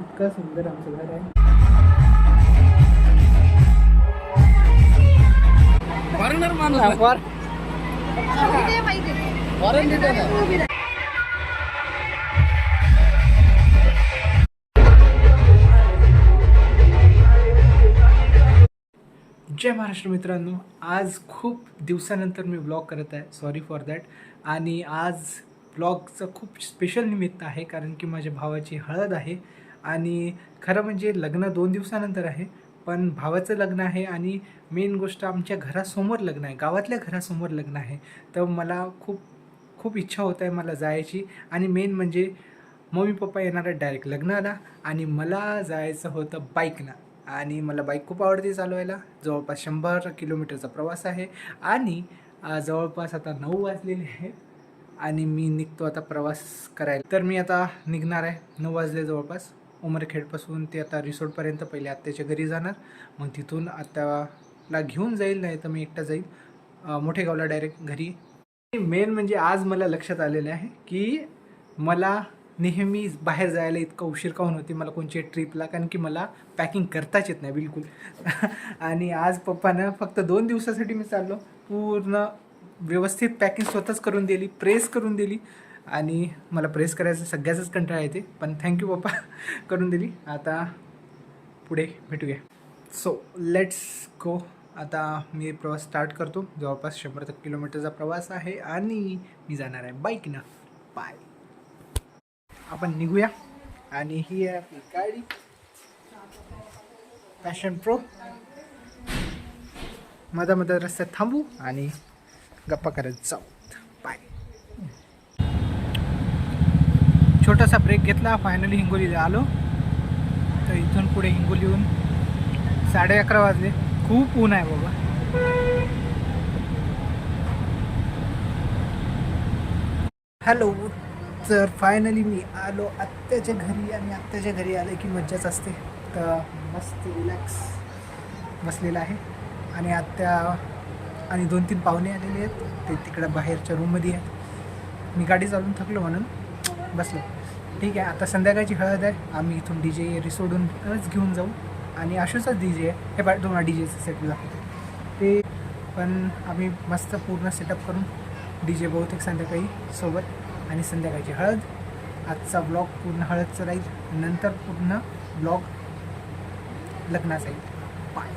इतकं सुंदर आमचं घर आहे. फॉरेनर माणूस आहे. जय महाराष्ट्र मित्रांनो, आज खूप दिवसानंतर मी ब्लॉग करत आहे. Sorry for that. आणि आज ब्लॉगचं खूप स्पेशल निमित्त आहे, कारण की माझ्या भावाची हळद आहे. आणि खरं म्हणजे लग्न 2 दिवसानंतर आहे, पण भावाचं लग्न आहे. आणि मेन गोष्ट आमच्या घरासमोर लग्न आहे, गावातल्या घरासमोर लग्न आहे. तर मला खूप खूप इच्छा होत आहे मला जायची. आणि मेन म्हणजे मम्मी पप्पा येणार आहे डायरेक्ट लग्नाला, आणि मला जायचं होतं बाईकनं. आणि मला बाईक खूप आवडते चालवायला. जवळपास 100 किलोमीटरचा प्रवास आहे. आणि जवळपास आता 9 वाजलेले आहेत आणि मी निघतो आता प्रवास करायला. तर मी आता निघणार आहे 9 वाजले जवळपास. उमरखेडपासून ते आता रिसोर्टपर्यंत पहिले आत्याच्या घरी जाणार, मग तिथून आत्याला घेऊन जाईल, नाही तर मी एकटा जाईल मोठेगावला डायरेक्ट घरी. मेन म्हणजे आज मला लक्षात आलेलं आहे की मला नेहमी बाहेर जायला इतकं उशीर काहून होते मला कोणत्याही ट्रिपला, कारण की मला पॅकिंग करताच येत नाही बिलकुल. आणि आज पप्पानं फक्त 2 दिवसासाठी मी चाललो, पूर्ण व्यवस्थित पॅकिंग स्वतःच करून दिली, प्रेस करून दिली. आणि मला प्रेस करायचं सगळ्याच कंटाळा येते, पण थँक्यू पप्पा करून दिली. आता पुढे भेटूया. So let's go. आता मी प्रवास स्टार्ट करतो. जवळपास 100 किलोमीटरचा प्रवास आहे आणि मी जाणार आहे बाईकनं. बाय. आपण निघूया. आणि ही आहे आपली गाडी पॅशन प्रो. मध्ये रस्त्यात थांबू आणि गप्पा करत जाऊ. बाय. छोटासा ब्रेक घेतला. फायनली हिंगोलीला आलो. तर इथून पुढे हिंगोलीहून 11:30 वाजले. खूप ऊन आहे बाबा. हॅलो. तर फायनली मी आलो आत्याच्या घरी. आणि आत्याच्या घरी आले की मज्जाच असते. तर मस्त रिलॅक्स बसलेला आहे. आणि आत्या आणि 2-3 पाहुणे आलेले आहेत, ते तिकडं बाहेरच्या रूममध्ये आहेत. मी गाडी चालवून थकलो म्हणून बसलो. ठीक आहे. आता संध्याकाळची हळद आहे. आम्ही इथून DJ रिसोडूनच घेऊन जाऊ. आणि आशूचाच DJ आहे हे. तुम्हाला DJचं सेट लागतो ते, पण आम्ही मस्त पूर्ण सेटअप करून DJ बहुतेक संध्याकाळी सोबत. आणि संध्याकाळची हळद. आजचा ब्लॉग पूर्ण हळदचा राहील, नंतर पूर्ण ब्लॉग लग्नाचा येईल. बाय.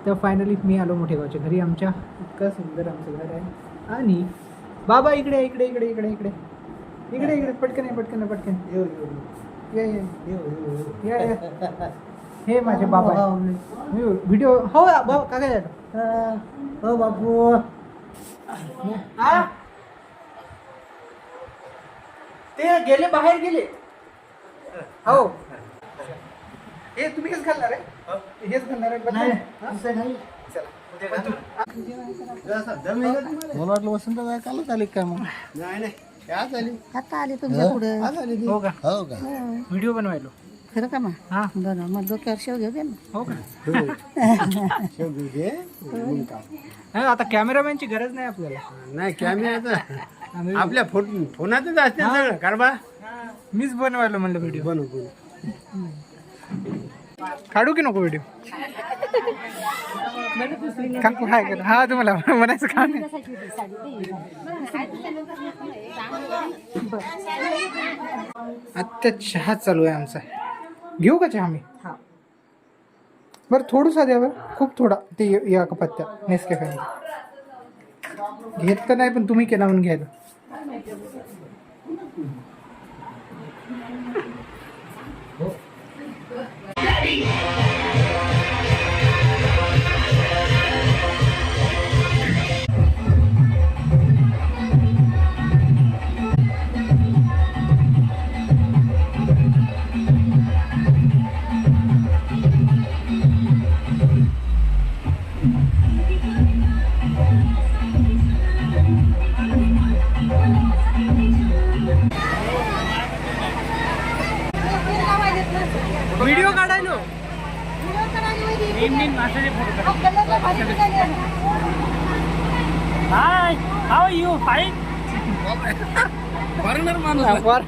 तर फायनली मी आलो मोठेगावच्या घरी आमच्या. इतकं सुंदर आमचं घर आहे. आणि बाबा इकडे इकडे इकडे इकडे इकडे इकडे इकडे पटकन आहे, पटकन पटकन या या. हे माझे बाबा व्हिडिओ. हो बाबा काय हो बापू. ते गेले, बाहेर गेले. हो. हे तुम्ही हेच घालणार आहे? हेच घालणार आहे? नाही. मला वाटलं वसंत कालच आली काय मग? नाही आज आली. आता आली तुमच्या पुढे. हो का? हो का? व्हिडिओ बनवायलो. खरं का मग? हा. बरं, मग डोक्यावर शेव घेऊ दे ना. हो का? नाही, आता कॅमेरामॅनची गरज नाही आपल्याला. नाही कॅमेरा आपल्या फोनातच असते सगळं कारभार. मीच बनवायला म्हणलं व्हिडिओ. बनवू काढू की नको व्हिडिओ? काकू हाय कर. हा तुम्हाला म्हणायचं काम आहे. आत्ता चहा चालू आहे आमचा. घेऊ का चहा मी? बरं थोडंसं द्या बरं, खूप थोडा. ते या का पत्त्या नेसकॅफे घेत तर नाही, पण तुम्ही केला म्हणून घ्यायला. राहिलो मेन माशाचे photo high how you fine foreigner माणूस वर